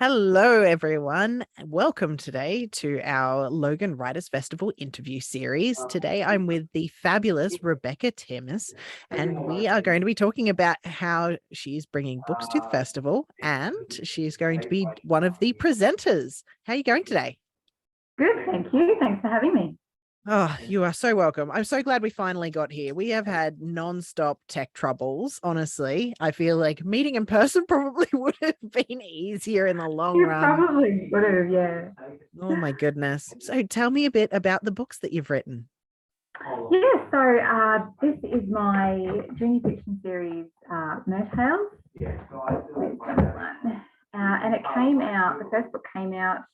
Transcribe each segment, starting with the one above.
Hello, everyone. Welcome today to our Logan Writers Festival interview series. Today, I'm with the fabulous Rebecca Timmis, and we are going to be talking about how she's bringing books to the festival, and she's going to be one of the presenters. How are you going today? Good, thank you. Thanks for having me. Oh, you are so welcome. I'm so glad we finally got here. We have had non-stop tech troubles, honestly. I feel like meeting in person probably would have been easier in the long You run. probably would have, yeah. Oh my goodness. So tell me a bit about the books that you've written. Yeah, so this is my junior fiction series, MerTales. And it came out, the first book came out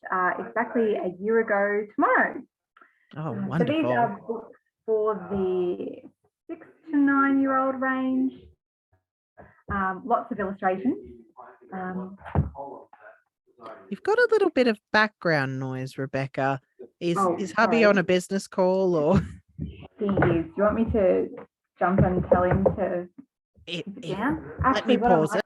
exactly a year ago tomorrow. Oh, So these wonderful. are books for the 6 to 9 year old range, lots of illustrations. Um, You've got a little bit of background noise, Rebecca. Is hubby Sorry, on a business call or he is. Do you want me to jump and tell him to it, keep it it, down? let me Actually, what I pause might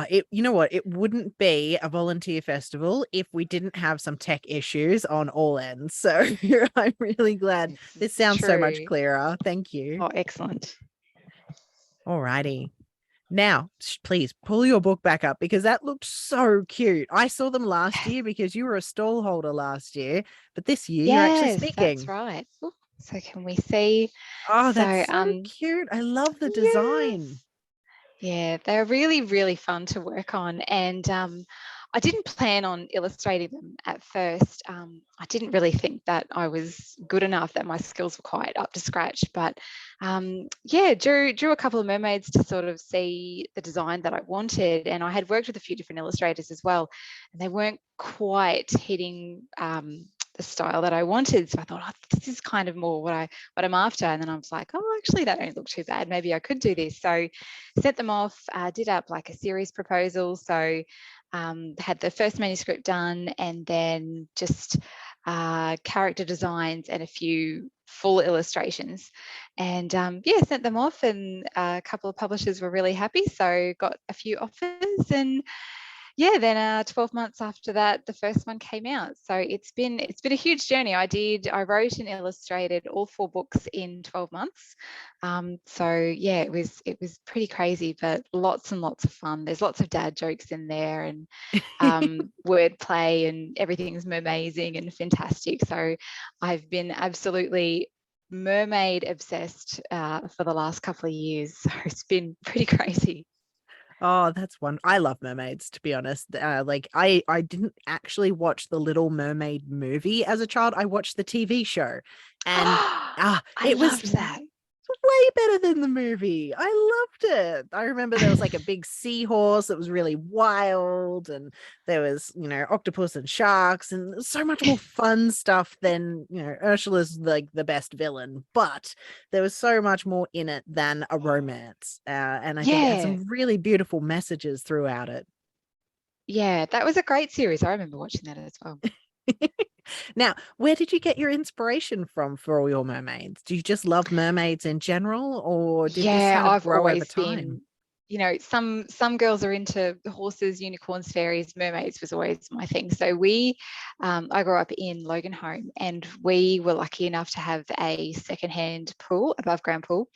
it. You know what? It wouldn't be a volunteer festival if we didn't have some tech issues on all ends. So I'm really glad. This This is sounds so much true. clearer. Thank you. Oh, excellent. All righty. Now, please pull your book back up because that looked so cute. I saw them last year because you were a stall holder last year, but this year you're actually Yes, that's speaking. right. Ooh, so can we see? Oh, So that's so cute. I love the design. yes. Yeah, they're really, really fun to work on. And I didn't plan on illustrating them at first. I didn't really think that I was good enough, that my skills were quite up to scratch. But yeah, drew a couple of mermaids to sort of see the design that I wanted. And I had worked with a few different illustrators as well, and they weren't quite hitting the style that I wanted. So I thought, oh, this is kind of more what I'm after. And then I was like, oh, actually, that don't look too bad. Maybe I could do this. So sent them off, did up like a series proposal. So had the first manuscript done, and then just character designs and a few full illustrations. And yeah, sent them off, and a couple of publishers were really happy. So got a few offers, and yeah, then 12 months after that, the first one came out. So it's been a huge journey. I wrote and illustrated all 4 books in 12 months. So yeah, it was pretty crazy, but lots and lots of fun. There's lots of dad jokes in there, and wordplay, and everything's amazing and fantastic. So I've been absolutely mermaid obsessed for the last couple of years. So it's been pretty crazy. Oh, that's one. I love mermaids, to be honest. Like I didn't actually watch the Little Mermaid movie as a child. I watched the TV show, and I it was loved that. way better than the movie. I loved it. I remember there was like a big seahorse that was really wild, and there was, octopus and sharks, and so much more fun stuff than, Ursula's like the best villain, but there was so much more in it than a romance. And I think it had Yeah, some really beautiful messages throughout it. yeah, that was a great series. I remember watching that as well. Now, where did you get your inspiration from for all your mermaids? Do you just love mermaids in general, or did this Yeah, kind of I've grow over always time? been, some girls are into horses, unicorns, fairies, mermaids was always my thing. So I grew up in Logan Home, and we were lucky enough to have a secondhand pool, above ground pool.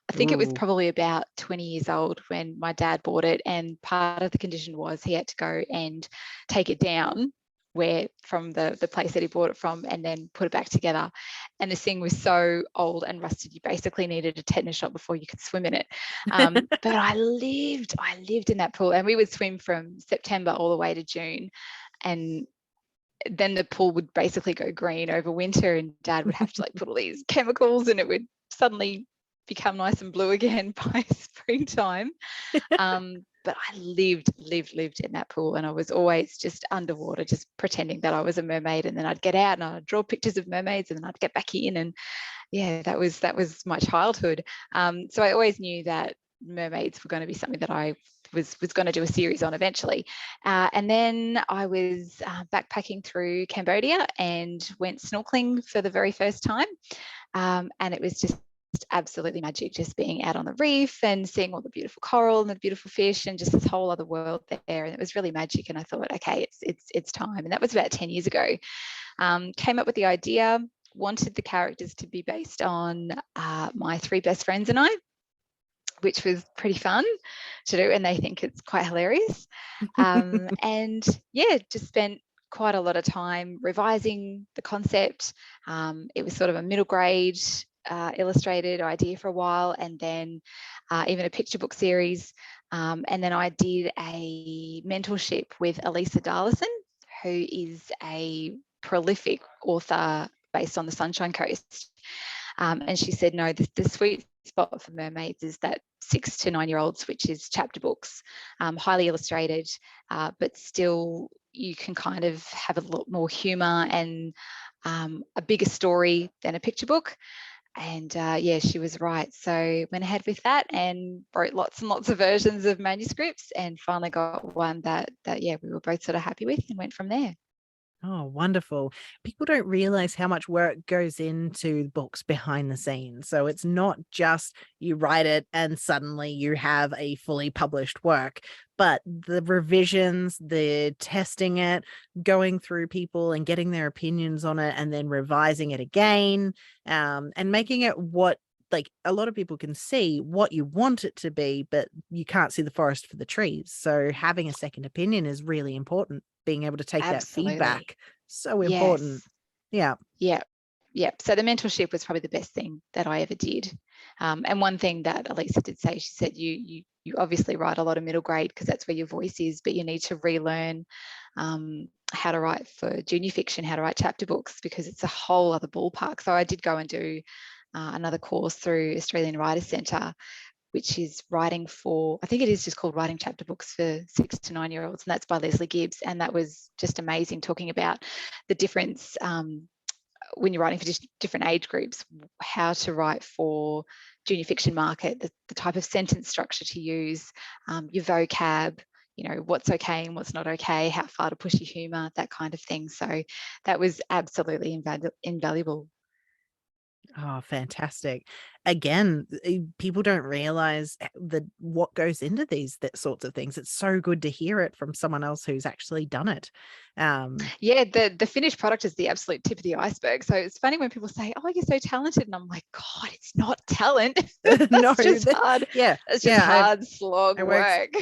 I think it was Ooh. probably about 20 years old when my dad bought it, and part of the condition was he had to go and take it down where from the place that he bought it from, and then put it back together. And this thing was so old and rusted, you basically needed a tetanus shot before you could swim in it. But I lived in that pool, and we would swim from September all the way to June. And then the pool would basically go green over winter, and dad would have to like put all these chemicals, and it would suddenly become nice and blue again by springtime. But I lived in that pool, and I was always just underwater, just pretending that I was a mermaid. And then I'd get out and I'd draw pictures of mermaids, and then I'd get back in. And yeah, that was my childhood. So I always knew that mermaids were going to be something that I was going to do a series on eventually. And then I was backpacking through Cambodia and went snorkeling for the very first time. And it was just absolutely magic, just being out on the reef and seeing all the beautiful coral and the beautiful fish and just this whole other world there. And it was really magic. And I thought, okay, it's time. And that was about 10 years ago. Came up with the idea, wanted the characters to be based on my three best friends and I, which was pretty fun to do. And they think it's quite hilarious. And yeah, just spent quite a lot of time revising the concept. It was sort of a middle grade illustrated idea for a while, and then even a picture book series. And then I did a mentorship with Elisa Darlison, who is a prolific author based on the Sunshine Coast. And she said, no, the sweet spot for mermaids is that 6 to 9 year olds, which is chapter books, highly illustrated, but still you can kind of have a lot more humour and a bigger story than a picture book. And yeah, she was right. So went ahead with that and wrote lots and lots of versions of manuscripts, and finally got one that yeah, we were both sort of happy with, and went from there. Oh, wonderful. People don't realize how much work goes into books behind the scenes. So it's not just you write it and suddenly you have a fully published work, but the revisions, the testing it, going through people and getting their opinions on it, and then revising it again, and making it what, like, a lot of people can see what you want it to be, but you can't see the forest for the trees. So having a second opinion is really important. Being able to take that Absolutely. feedback, so important. Yes. Yeah. Yeah. So the mentorship was probably the best thing that I ever did. And one thing that Elisa did say, she said, you obviously write a lot of middle grade because that's where your voice is, but you need to relearn how to write for junior fiction, how to write chapter books, because it's a whole other ballpark. So I did go and do another course through Australian Writers Centre, which is writing for, I think it is just called Writing Chapter Books for 6 to 9 year olds. And that's by Leslie Gibbs. And that was just amazing, talking about the difference when you're writing for different age groups, how to write for junior fiction market, the type of sentence structure to use, your vocab, you know, what's okay and what's not okay, how far to push your humour, that kind of thing. So that was absolutely invaluable. Oh, fantastic. Again, people don't realize what goes into that sorts of things. It's so good to hear it from someone else who's actually done it. Yeah, the finished product is the absolute tip of the iceberg. So it's funny when people say, oh, you're so talented. And I'm like, God, it's not talent. No, It's just hard. Yeah. It's just hard slog work.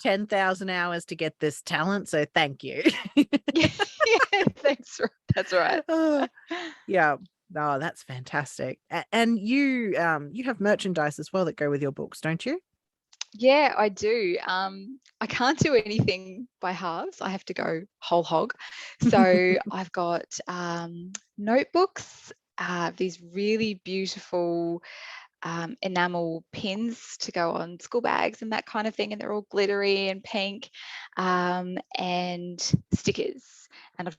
10,000 hours to get this talent. So thank you. Yeah, thanks. That's right. Yeah. Oh, that's fantastic. And you have merchandise as well that go with your books, don't you? Yeah, I do. I can't do anything by halves. I have to go whole hog. So I've got notebooks, these really beautiful enamel pins to go on school bags and that kind of thing. And they're all glittery and pink, and stickers. And I've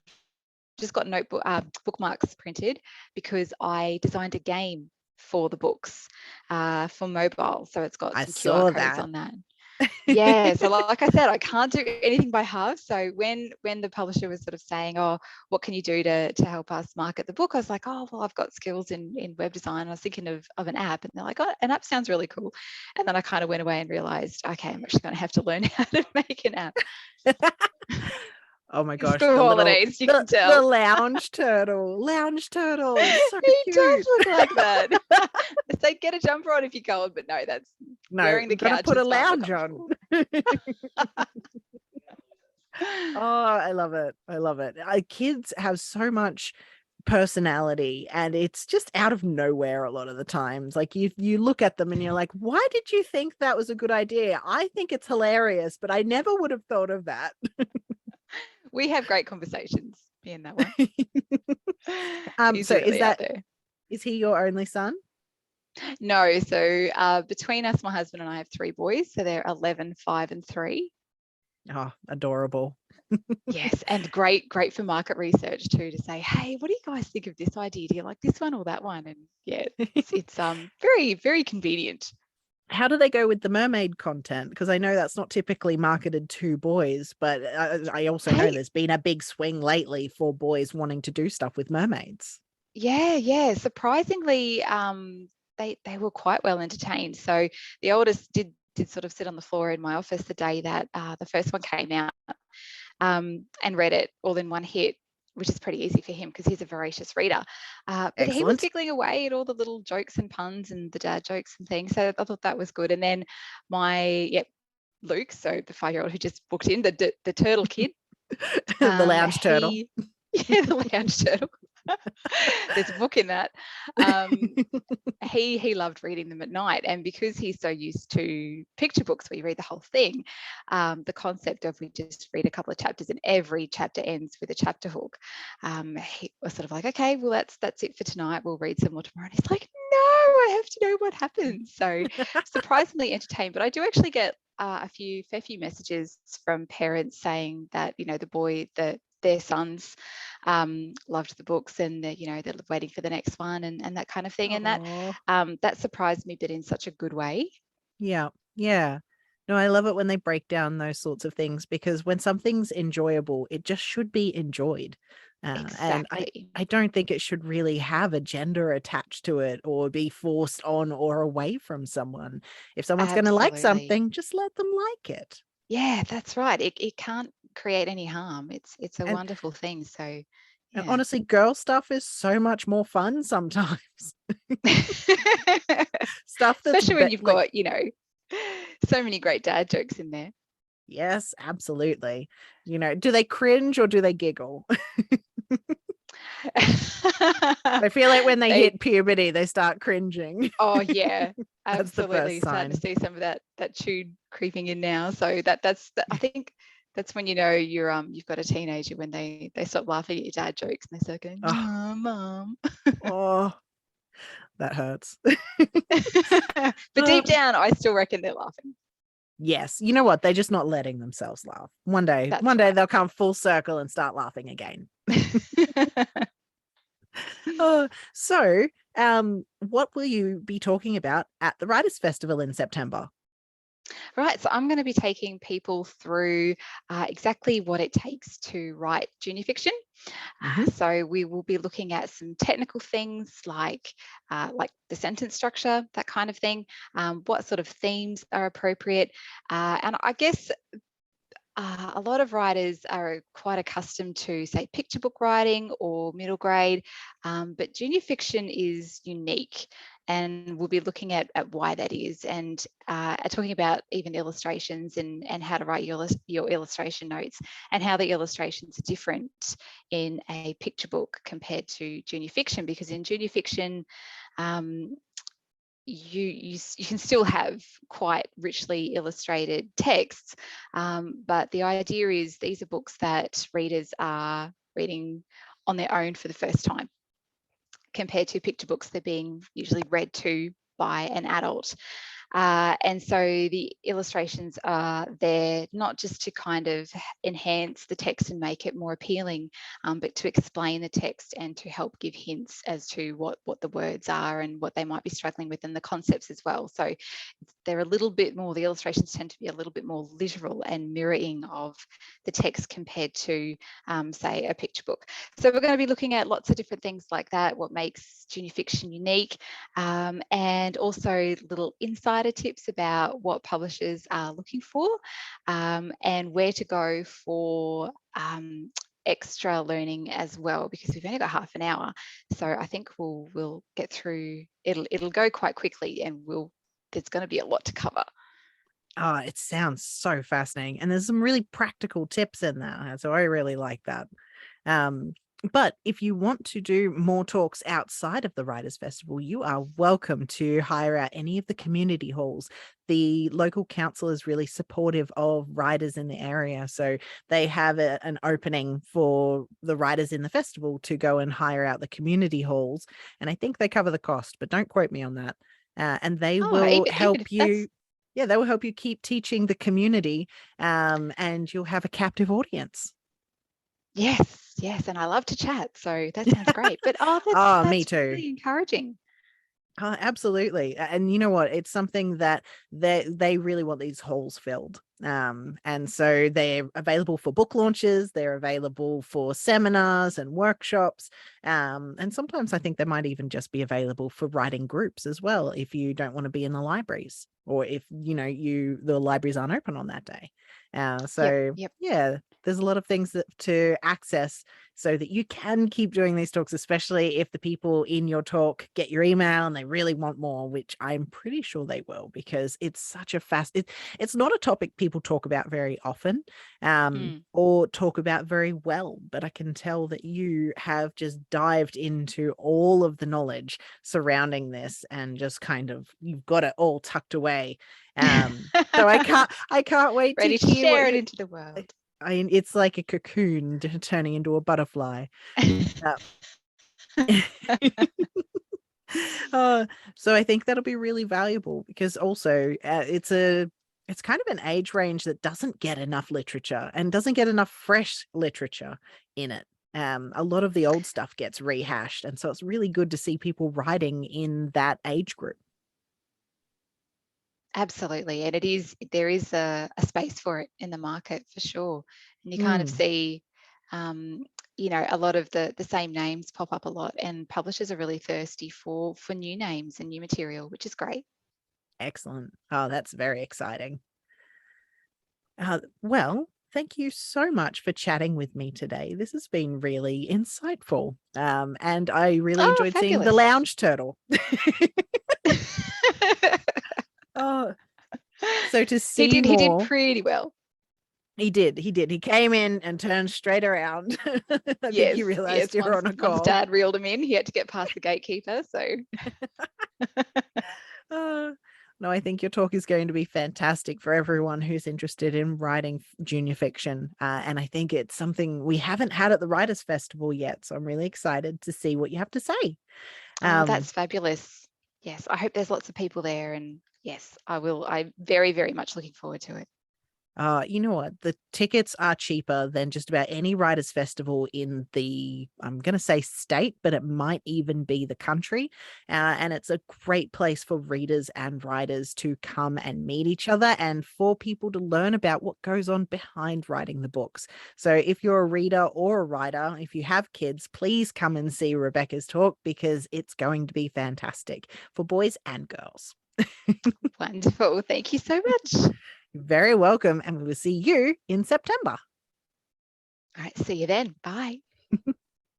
just got notebook bookmarks printed because I designed a game for the books for mobile. So it's got some QR codes on that. Yeah, so like I said, I can't do anything by half. So when the publisher was sort of saying, oh, what can you do to help us market the book? I was like, oh, well, I've got skills in web design. I was thinking of an app, and they're like, oh, an app sounds really cool. And then I kind of went away and realized, okay, I'm actually going to have to learn how to make an app. Oh my gosh, School holidays, you can tell. The lounge turtle. So he cute. does look like that. It's like, get a jumper on if you're cold, but no, that's wearing the couch. Put a lounge on. Oh, I love it. I love it. Kids have so much personality, and it's just out of nowhere a lot of the times. Like you look at them and you're like, why did you think that was a good idea? I think it's hilarious, but I never would have thought of that. We have great conversations being that way. So really is he your only son? No, so between us, my husband and I have 3 boys, so they're 11, 5 and 3. Oh, adorable. Yes, and great for market research too, to say, hey, what do you guys think of this idea? Do you like this one or that one? And yeah, it's very, very convenient. How do they go with the mermaid content? Because I know that's not typically marketed to boys, but I also know there's been a big swing lately for boys wanting to do stuff with mermaids. Yeah. Surprisingly, they were quite well entertained. So the oldest did sort of sit on the floor in my office the day that the first one came out, and read it all in one hit, which is pretty easy for him because he's a voracious reader. But he was Excellent. giggling away at all the little jokes and puns and the dad jokes and things. So I thought that was good. And then Luke, so the 5-year-old who just booked in, the turtle kid. The lounge turtle. Yeah, the lounge turtle. There's a book in that. He loved reading them at night, and because he's so used to picture books where you read the whole thing, the concept of we just read a couple of chapters and every chapter ends with a chapter hook, he was sort of like, okay, well that's it for tonight, we'll read some more tomorrow. And he's like, no, I have to know what happens. So surprisingly entertained. But I do actually get a fair few messages from parents saying that, you know, their sons loved the books, and they're waiting for the next one and that kind of thing. Aww. And that surprised me, but in such a good way. Yeah. No, I love it when they break down those sorts of things, because when something's enjoyable, it just should be enjoyed. And I don't think it should really have a gender attached to it or be forced on or away from someone. If someone's going to like something, just let them like it. Yeah, that's right. It can't create any harm. It's a wonderful thing. So, yeah. And honestly, girl stuff is so much more fun sometimes. Stuff that's especially when you've got, so many great dad jokes in there. Yes, absolutely. Do they cringe or do they giggle? I feel like when they hit puberty, they start cringing. Oh yeah, That's the absolutely. first sign. Starting to see some of that chewed creeping in now. So that's I think that's when you've got a teenager, when they stop laughing at your dad jokes and they start going, Mom. Oh, that hurts. But deep down, I still reckon they're laughing. Yes, you know what? They're just not letting themselves laugh. One day they'll come full circle and start laughing again. So, what will you be talking about at the Writers' Festival in September? Right, so I'm going to be taking people through exactly what it takes to write junior fiction. So we will be looking at some technical things like the sentence structure, that kind of thing, what sort of themes are appropriate. And I guess a lot of writers are quite accustomed to, say, picture book writing or middle grade, but junior fiction is unique, and we'll be looking at why that is, and talking about even illustrations and how to write your illustration notes, and how the illustrations are different in a picture book compared to junior fiction, because in junior fiction, you can still have quite richly illustrated texts, but the idea is these are books that readers are reading on their own for the first time, compared to picture books, they're being usually read to by an adult. And so the illustrations are there not just to kind of enhance the text and make it more appealing, but to explain the text and to help give hints as to what the words are and what they might be struggling with, and the concepts as well. So they're a little bit more, the illustrations tend to be a little bit more literal and mirroring of the text compared to, say, a picture book. So we're going to be looking at lots of different things like that, what makes junior fiction unique, and also little insider tips about what publishers are looking for, and where to go for extra learning as well, because we've only got half an hour. So I think we'll get through, it'll go quite quickly, and there's going to be a lot to cover. Oh, it sounds so fascinating. And there's some really practical tips in there. So I really like that. But if you want to do more talks outside of the Writers' Festival, you are welcome to hire out any of the community halls. The local council is really supportive of writers in the area. So they have an opening for the writers in the festival to go and hire out the community halls. And I think they cover the cost, but don't quote me on that. And they will help you. Yeah, they will help you keep teaching the community, and you'll have a captive audience. Yes, and I love to chat, so that sounds great. But that's me too. Really encouraging. Oh, absolutely. And you know what? It's something that they really want these halls filled. And so they're available for book launches, they're available for seminars and workshops. And sometimes I think they might even just be available for writing groups as well, if you don't want to be in the libraries, or if the libraries aren't open on that day. Yep, So yep. yeah, there's a lot of things to access so that you can keep doing these talks, especially if the people in your talk get your email and they really want more, which I'm pretty sure they will, because it's such a it's not a topic people talk about very often, or talk about very well, but I can tell that you have just dived into all of the knowledge surrounding this and just kind of, you've got it all tucked away. So I can't wait to Ready to hear what share it you into the world. it's like a cocoon turning into a butterfly. Uh, uh, so I think that'll be really valuable, because also it's kind of an age range that doesn't get enough literature and doesn't get enough fresh literature in it. A lot of the old stuff gets rehashed, and so it's really good to see people writing in that age group. Absolutely. And there is a space for it in the market for sure. And you kind of Mm, see, a lot of the same names pop up a lot, and publishers are really thirsty for new names and new material, which is great. excellent. Oh, that's very exciting. Well, thank you so much for chatting with me today. This has been really insightful. And I really Oh, enjoyed seeing the fabulous. lounge turtle. Oh, so to He see did he did more, pretty well. he came in and turned straight around. I think he Yes, realized yes. you were Once on a once call. Dad reeled him in, he had to get past the gatekeeper. So Uh, no, I think your talk is going to be fantastic for everyone who's interested in writing junior fiction. And I think it's something we haven't had at the Writers' Festival yet. So I'm really excited to see what you have to say. oh, Um, that's fabulous. Yes, I hope there's lots of people there, and yes, I will. I'm very, very much looking forward to it. you know what? The tickets are cheaper than just about any writers' festival in I'm going to say state, but it might even be the country. And it's a great place for readers and writers to come and meet each other, and for people to learn about what goes on behind writing the books. So if you're a reader or a writer, if you have kids, please come and see Rebecca's talk, because it's going to be fantastic for boys and girls. Wonderful. Thank you so much. You're very welcome, and we will see you in September. All right, see you then. Bye.